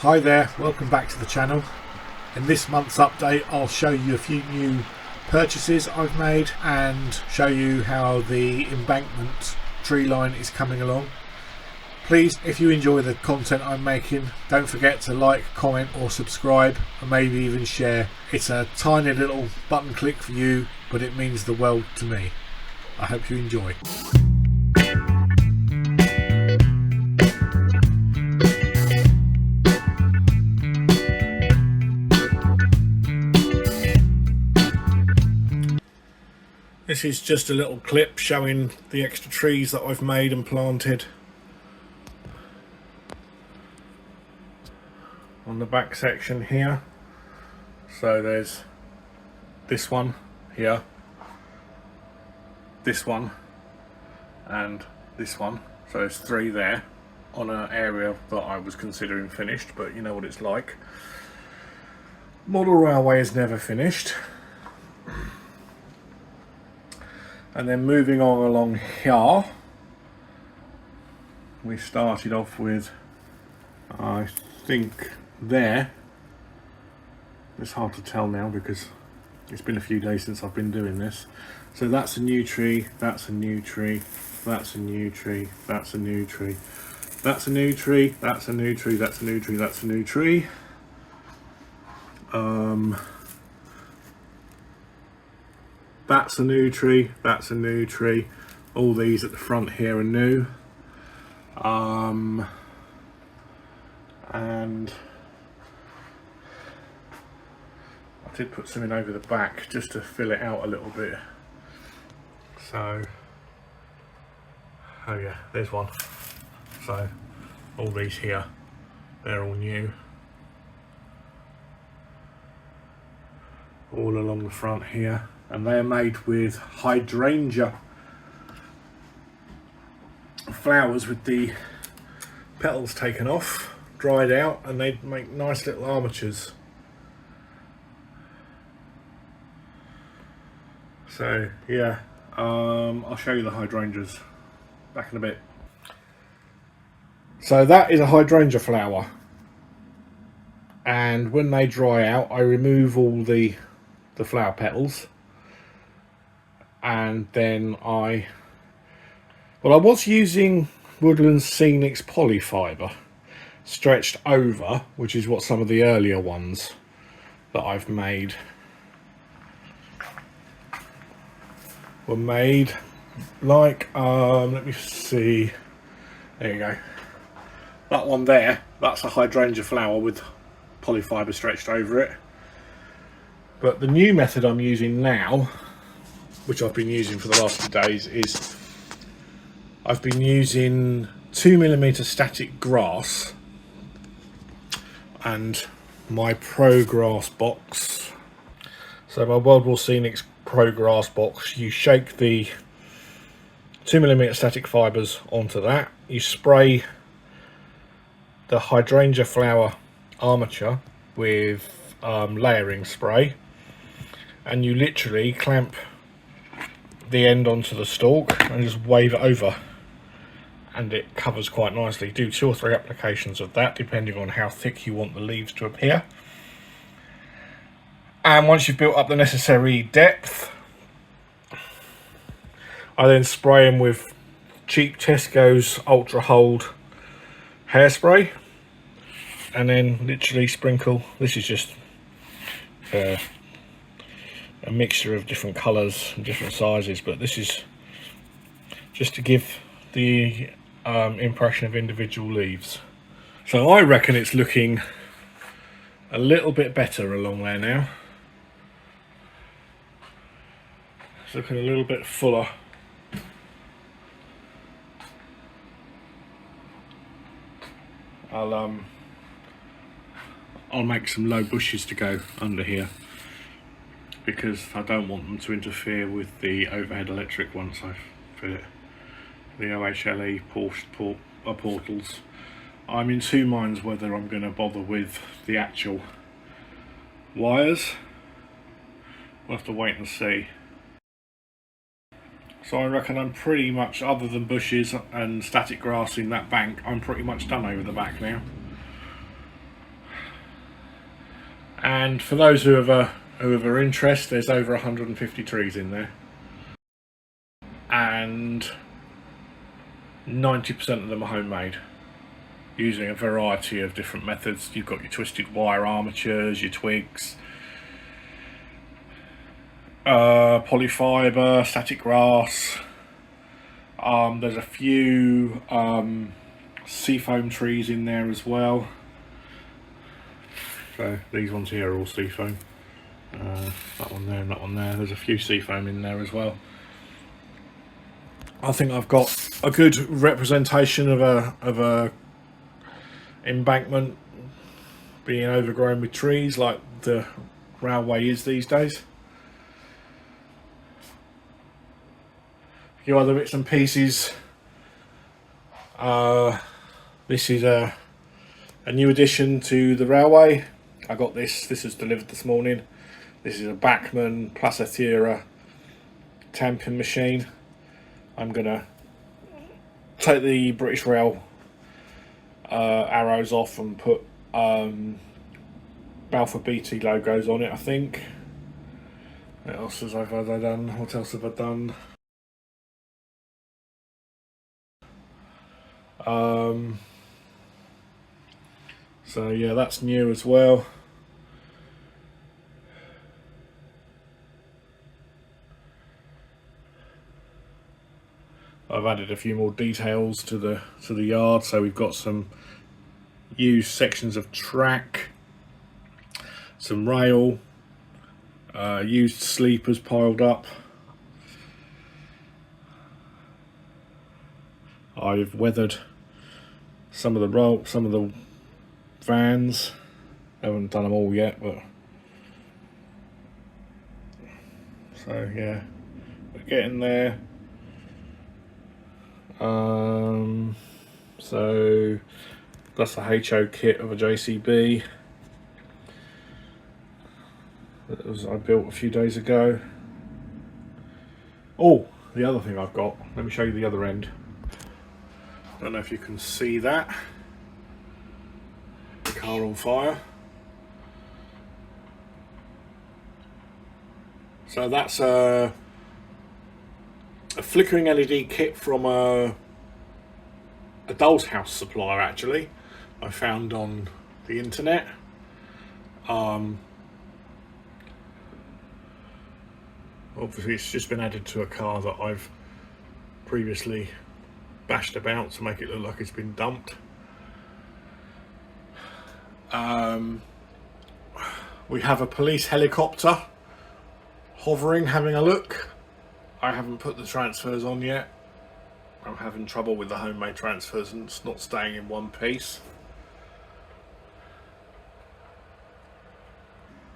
Hi there, welcome back to the channel. In this month's update I'll show you a few new purchases I've made and show you how the embankment tree line is coming along. Please, if you enjoy the content I'm making, don't forget to like, comment or subscribe and maybe even share. It's a tiny little button click for you, but it means the world to me. I hope you enjoy. This is just a little clip showing the extra trees that I've made and planted on the back section here. So there's this one here, this one and this one. So there's three there on an area that I was considering finished, but you know what it's like. Model railway is never finished. And then moving on along here, we started off with, I think there, it's hard to tell now because it's been a few days since I've been doing this. So that's a new tree, that's a new tree, that's a new tree, that's a new tree, that's a new tree, that's a new tree, that's a new tree, that's a new tree. That's a new tree, that's a new tree. All these at the front here are new. And I did put something over the back just to fill it out a little bit. So, oh yeah, there's one. So, all these here, they're all new. All along the front here. And they're made with hydrangea flowers with the petals taken off, dried out, and they make nice little armatures. So yeah, I'll show you the hydrangeas back in a bit. So that is a hydrangea flower, and when they dry out I remove all the flower petals. And then I was using Woodland Scenics polyfiber stretched over, which is what some of the earlier ones that I've made were made like. Let me see, there you go, that one there, that's a hydrangea flower with polyfiber stretched over it. But the new method I'm using now, which I've been using for the last few days, is I've been using 2mm static grass and my Pro Grass box. So my World War Scenics Pro Grass box, you shake the 2mm static fibres onto that, you spray the hydrangea flower armature with layering spray, and you literally clamp the end onto the stalk and just wave it over, and it covers quite nicely. Do 2 or 3 applications of that depending on how thick you want the leaves to appear. And once you've built up the necessary depth, I then spray them with cheap Tesco's Ultra Hold hairspray, and then literally sprinkle. This is just a mixture of different colours and different sizes, but this is just to give the impression of individual leaves. So I reckon it's looking a little bit better along there now. It's looking a little bit fuller. I'll make some low bushes to go under here, because I don't want them to interfere with the overhead electric once I've fit it. The OHLE portals. I'm in two minds whether I'm going to bother with the actual wires. We'll have to wait and see. So I reckon I'm pretty much, other than bushes and static grass in that bank, I'm pretty much done over the back now. And for those who are interested, there's over 150 trees in there, and 90% of them are homemade, using a variety of different methods. You've got your twisted wire armatures, your twigs, polyfiber, static grass. There's a few seafoam trees in there as well. So these ones here are all seafoam. That one there and that one there. There's a few seafoam in there as well. I think I've got a good representation of a embankment being overgrown with trees like the railway is these days. A few other bits and pieces. This is a new addition to the railway. I got this was delivered this morning. This is a Bachmann Placetera tamping machine. I'm gonna take the British Rail arrows off and put Balfour Beatty logos on it, I think. What else have I done? What else have I done? So yeah, that's new as well. I've added a few more details to the yard, so we've got some used sections of track, some rail, used sleepers piled up. I've weathered some of the vans. I haven't done them all yet, but so yeah, we're getting there. So that's the HO kit of a JCB that I built a few days ago. Oh, the other thing I've got, let me show you the other end. I don't know if you can see that. The car on fire. So that's a flickering LED kit from a doll's house supplier, actually, I found on the internet. Obviously it's just been added to a car that I've previously bashed about to make it look like it's been dumped. We have a police helicopter hovering, having a look. I haven't put the transfers on yet. I'm having trouble with the homemade transfers and it's not staying in one piece.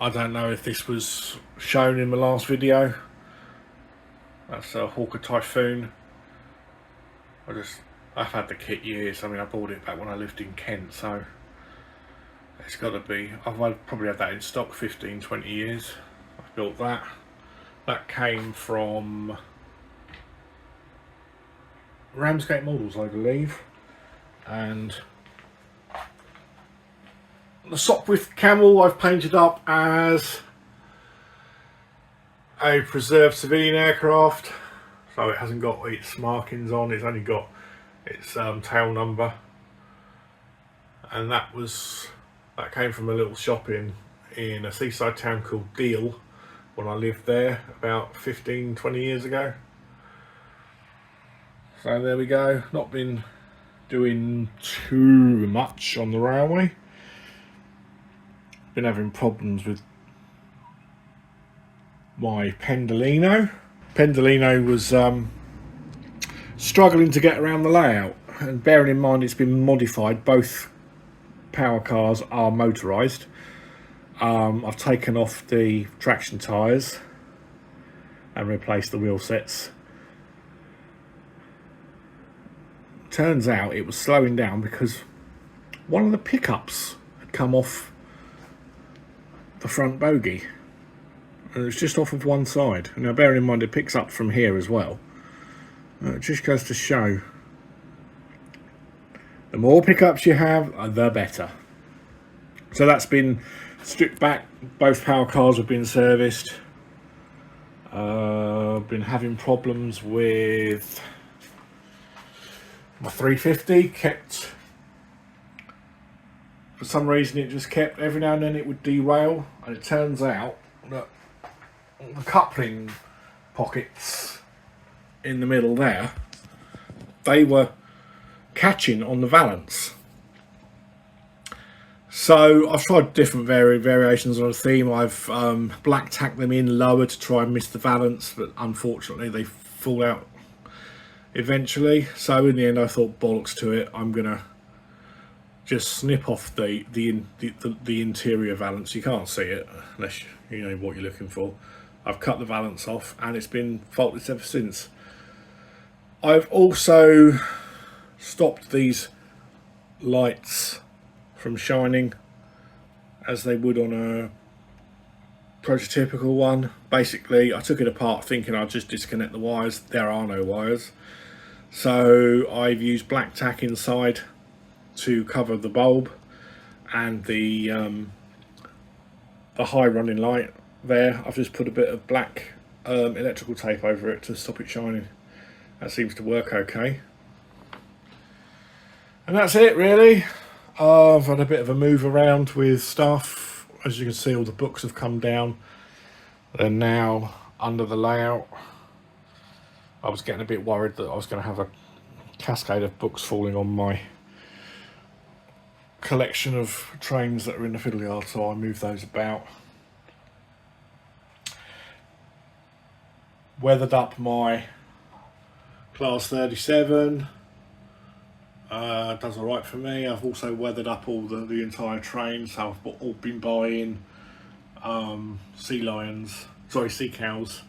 I don't know if this was shown in the last video. That's a Hawker Typhoon. I've had the kit years. I mean, I bought it back when I lived in Kent, so it's got to be. I've probably had that in stock 15-20 years. I've built that. That came from Ramsgate Models, I believe, and the Sopwith Camel I've painted up as a preserved civilian aircraft, so it hasn't got its markings on. It's only got its tail number, and that came from a little shop in a seaside town called Deal when I lived there about 15-20 years ago. So there we go. Not been doing too much on the railway. Been having problems with my Pendolino. Pendolino was struggling to get around the layout, and bearing in mind it's been modified, both power cars are motorised. I've taken off the traction tyres and replaced the wheel sets. Turns out it was slowing down because one of the pickups had come off the front bogie, and it's just off of one side. Now bearing in mind it picks up from here as well. It just goes to show, the more pickups you have, the better. So that's been stripped back. Both power cars have been serviced. I've been having problems with my 350. Kept, for some reason, it just kept, every now and then it would derail, and it turns out that the coupling pockets in the middle there, they were catching on the valance. So I've tried different variations on the theme. I've black tacked them in lower to try and miss the valance, but unfortunately they fall out eventually. So in the end I thought, bollocks to it, I'm gonna just snip off the interior valance. You can't see it unless you know what you're looking for. I've cut the valance off and it's been faultless ever since. I've also stopped these lights from shining as they would on a prototypical one. Basically, I took it apart thinking I'd just disconnect the wires. There are no wires. So I've used black tack inside to cover the bulb and the high running light there. I've just put a bit of black electrical tape over it to stop it shining. That seems to work okay. And that's it really. I've had a bit of a move around with stuff. As you can see, all the books have come down. They're now under the layout. I was getting a bit worried that I was going to have a cascade of books falling on my collection of trains that are in the fiddle yard, so I moved those about. Weathered up my Class 37. Does alright for me. I've also weathered up all the entire train, so I've all been buying sea cows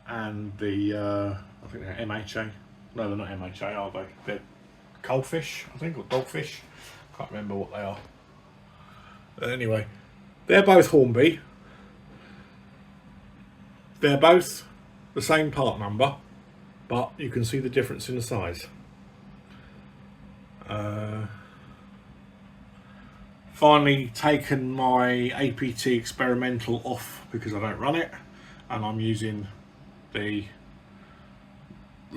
and the I think they're MHA. No, they're not MHA, are they? They're coalfish, I think, or dogfish. Can't remember what they are. But anyway, they're both Hornby. They're both the same part number, but you can see the difference in the size. Finally taken my APT experimental off because I don't run it, and I'm using the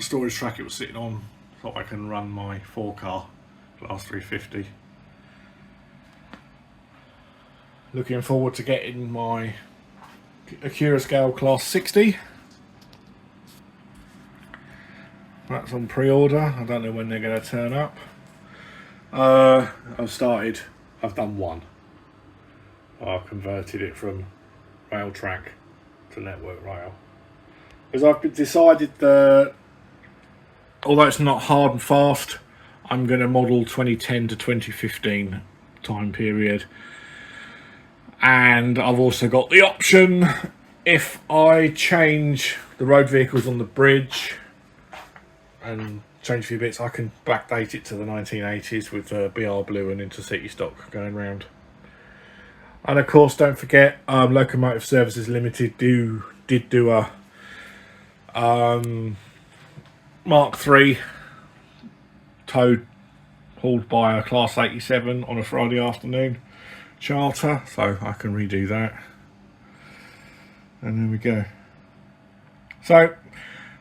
storage track it was sitting on so I can run my 4-car Class 350. Looking forward to getting my Acura Scale Class 60. That's on pre-order. I don't know when they're going to turn up. I've done one. I've converted it from Railtrack to Network Rail. Because I've decided that, although it's not hard and fast, I'm going to model 2010 to 2015 time period. And I've also got the option, if I change the road vehicles on the bridge and change a few bits, I can backdate it to the 1980s with BR Blue and Intercity stock going round. And of course, don't forget, Locomotive Services Limited did do a Mark III towed hauled by a Class 87 on a Friday afternoon charter, so I can redo that. And there we go. So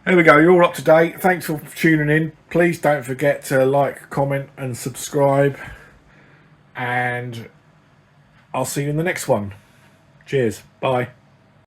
there we go, you're all up to date. Thanks for tuning in. Please don't forget to like, comment and subscribe, and I'll see you in the next one. Cheers, bye.